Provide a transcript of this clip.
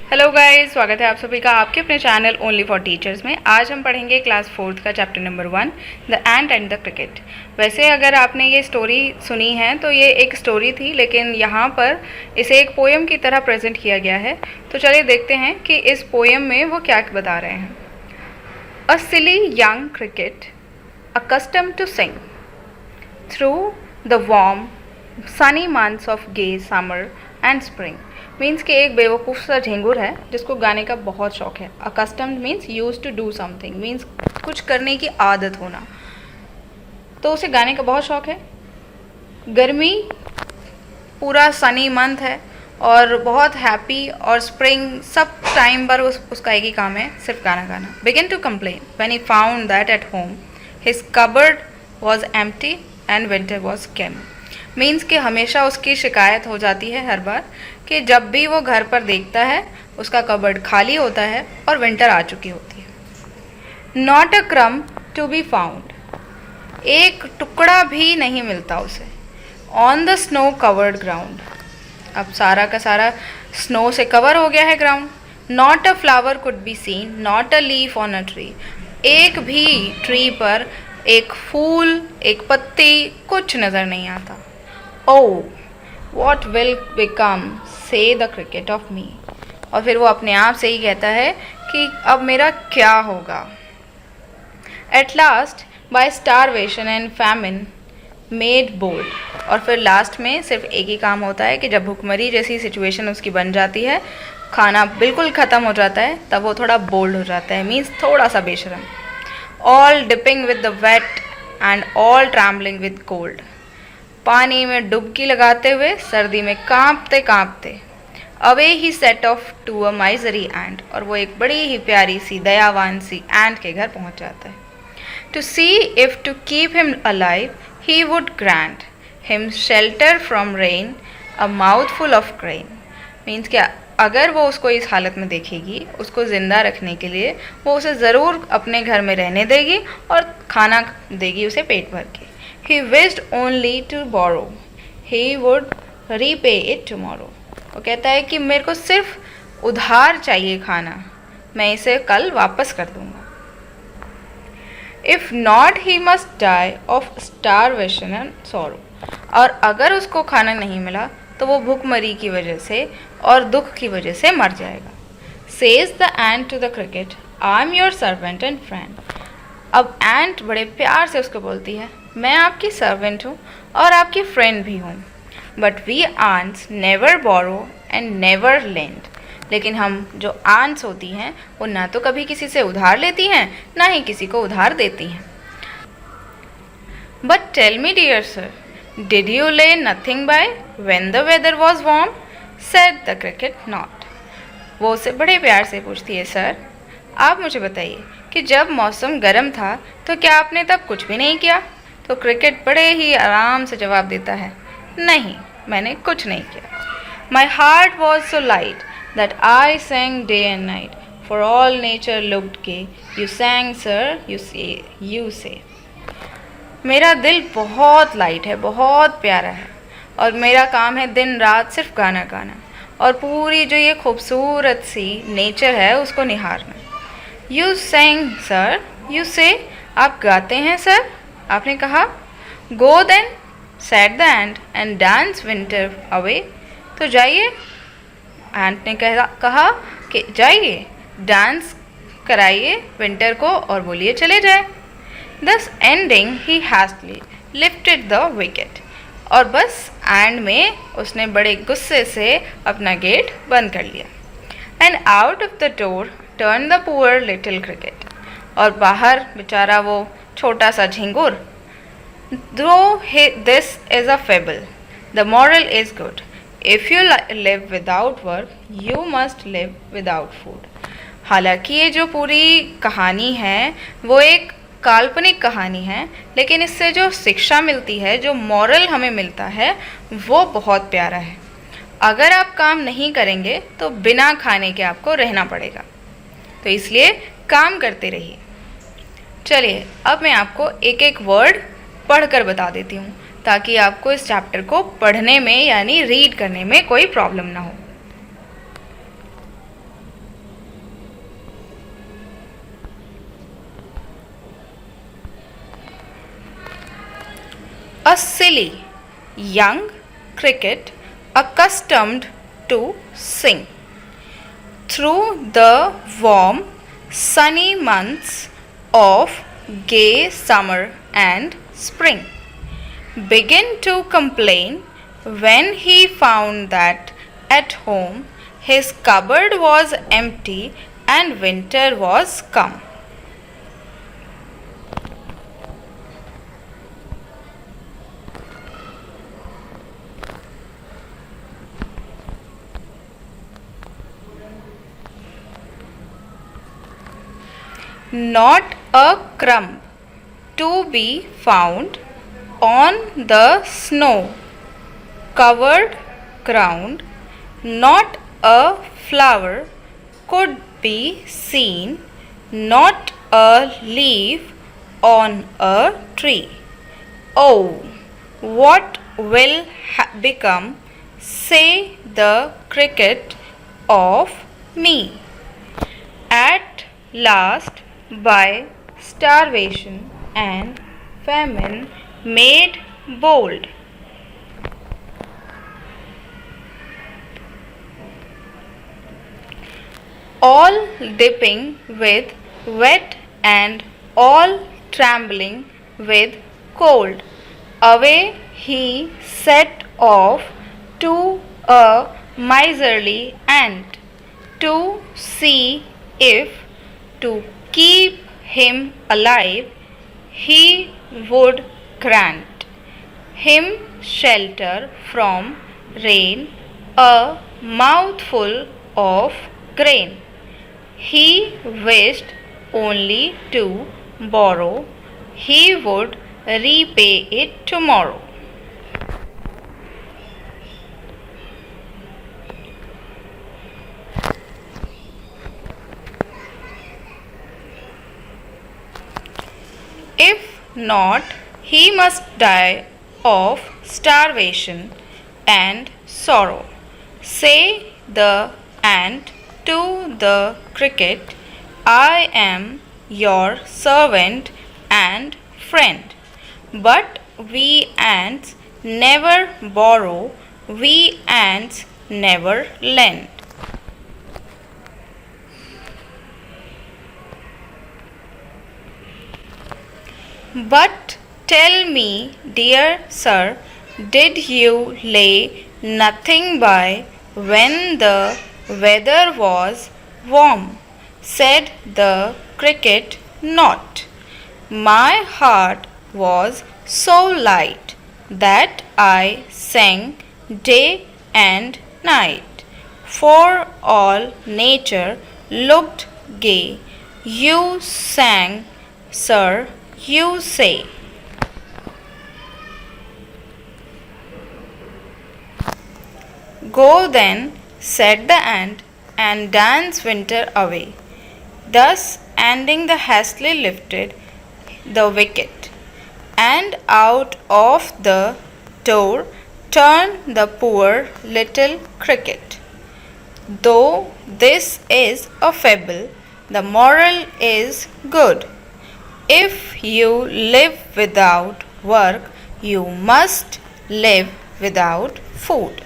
Hello guys, स्वागत है आप सभी का आपके अपने चैनल ओनली फॉर टीचर्स में। आज हम पढ़ेंगे क्लास 4th का chapter number 1, the ant and the cricket. वैसे अगर आपने ये स्टोरी सुनी है तो ये एक स्टोरी थी, लेकिन यहाँ पर इसे एक पोएम की तरह प्रेजेंट किया गया है। तो चलिए देखते हैं कि इस पोएम में वो क्या बता रहे हैं। A silly young cricket accustomed to sing through the warm sunny months of gay summer and spring। Means कि एक बेवकूफ़ सा झिंगुर है जिसको गाने का बहुत शौक है। Accustomed means use to do something, means कुछ करने की आदत होना। तो उसे गाने का बहुत शौक है। गर्मी पूरा सनी मंथ है और बहुत हैप्पी, और स्प्रिंग सब टाइम पर उसका एक ही काम है, सिर्फ गाना गाना। Begin to complain when he found that at home his cupboard was empty and winter was came. Means कि हमेशा उसकी शिकायत हो जाती है हर बार कि जब भी वो घर पर देखता है उसका कबर्ड खाली होता है और विंटर आ चुकी होती है। नॉट अ क्रम टू बी फाउंड, एक टुकड़ा भी नहीं मिलता उसे। On the snow covered ground, अब सारा का सारा स्नो से कवर हो गया है ground. Not a flower could be seen, not a leaf on a tree, एक भी ट्री पर एक फूल, एक पत्ती, कुछ नज़र नहीं आता। Oh, what will become, say the cricket of me। और फिर वो अपने आप से ही कहता है कि अब मेरा क्या होगा। At last, by starvation and famine made bold। और फिर लास्ट में सिर्फ एक ही काम होता है कि जब भुखमरी जैसी सिचुएशन उसकी बन जाती है, खाना बिल्कुल ख़त्म हो जाता है, तब वो थोड़ा बोल्ड हो जाता है, मीन्स थोड़ा सा बेशरम। All dipping with the wet and all trembling with cold। पानी में डुबकी लगाते हुए, सर्दी में कांपते कांपते। Away he set off to a miserly ant, और वो एक बड़ी ही प्यारी सी दयावान सी एंट के घर पहुंच जाता है। To see if to keep him alive he would grant him shelter from rain a mouthful of crane. Means क्या, अगर वो उसको इस हालत में देखेगी, उसको ज़िंदा रखने के लिए वो उसे ज़रूर अपने घर में रहने देगी और खाना देगी उसे पेट भर के। He wished only to borrow, he would repay it tomorrow। वो कहता है कि मेरे को सिर्फ उधार चाहिए खाना, मैं इसे कल वापस कर दूंगा। If not, he must die of starvation and sorrow। और अगर उसको खाना नहीं मिला तो वो भूखमरी की वजह से और दुख की वजह से मर जाएगा। Says the ant to the cricket, I'm your servant and friend। अब एंट बड़े प्यार से उसको बोलती है, मैं आपकी सर्वेंट हूँ और आपकी फ्रेंड भी हूँ। But we ants never borrow and never lend. लेकिन हम जो आंट्स होती हैं वो ना तो कभी किसी से उधार लेती हैं, ना ही किसी को उधार देती हैं। But tell me dear sir, did you lay nothing by when the weather was warm, said the cricket not. वो उसे बड़े प्यार से पूछती है, सर आप मुझे बताइए कि जब मौसम गर्म था तो क्या आपने तब कुछ भी नहीं किया। तो क्रिकेट बड़े ही आराम से जवाब देता है, नहीं मैंने कुछ नहीं किया। My heart was so light that I sang day and night, for all nature looked gay you sang sir you say. मेरा दिल बहुत लाइट है, बहुत प्यारा है, और मेरा काम है दिन रात सिर्फ गाना गाना और पूरी जो ये खूबसूरत सी नेचर है उसको निहारना। You sang sir you say, आप गाते हैं सर, आपने कहा। Go then said the ant and dance winter away. तो जाइए, एंट ने कहा कि जाइए डांस कराइए विंटर को और बोलिए चले जाए। Thus ending he hastily lifted the wicket. और बस एंड में उसने बड़े गुस्से से अपना गेट बंद कर लिया। And out of the door turn the poor little cricket. और बाहर बेचारा वो छोटा सा झिंगुर। दो this is a fable, the moral is good, if you live without work you must live without food. हालांकि ये जो पूरी कहानी है वो एक काल्पनिक कहानी है, लेकिन इससे जो शिक्षा मिलती है, जो मॉरल हमें मिलता है, वो बहुत प्यारा है। अगर आप काम नहीं करेंगे तो बिना खाने के आपको रहना पड़ेगा, तो इसलिए काम करते रहिए। चलिए अब मैं आपको एक एक वर्ड पढ़कर बता देती हूँ ताकि आपको इस चैप्टर को पढ़ने में यानी रीड करने में कोई प्रॉब्लम ना हो। a silly young cricket accustomed to sing. Through the warm, sunny months of gay summer and spring, began to complain when he found that at home his cupboard was empty and winter was come. Not a crumb to be found on the snow covered ground, not a flower could be seen, not a leaf on a tree. Oh, what will become, say the cricket, of me? At last, by starvation and famine, made bold, all dipping with wet and all trembling with cold, away he set off to a miserly ant to see if, to keep him alive, he would grant him shelter from rain, a mouthful of grain. He wished only to borrow, he would repay it tomorrow. If not, he must die of starvation and sorrow. Say the ant to the cricket, I am your servant and friend. But we ants never borrow, we ants never lend. But tell me, dear sir, did you lay nothing by when the weather was warm? Said the cricket, not. My heart was so light that I sang day and night, for all nature looked gay. You sang, sir, you say. Go then, said the ant, and dance winter away. Thus ending, the hastily lifted the wicket, and out of the door turned the poor little cricket. Though this is a fable, the moral is good. If you live without work, you must live without food.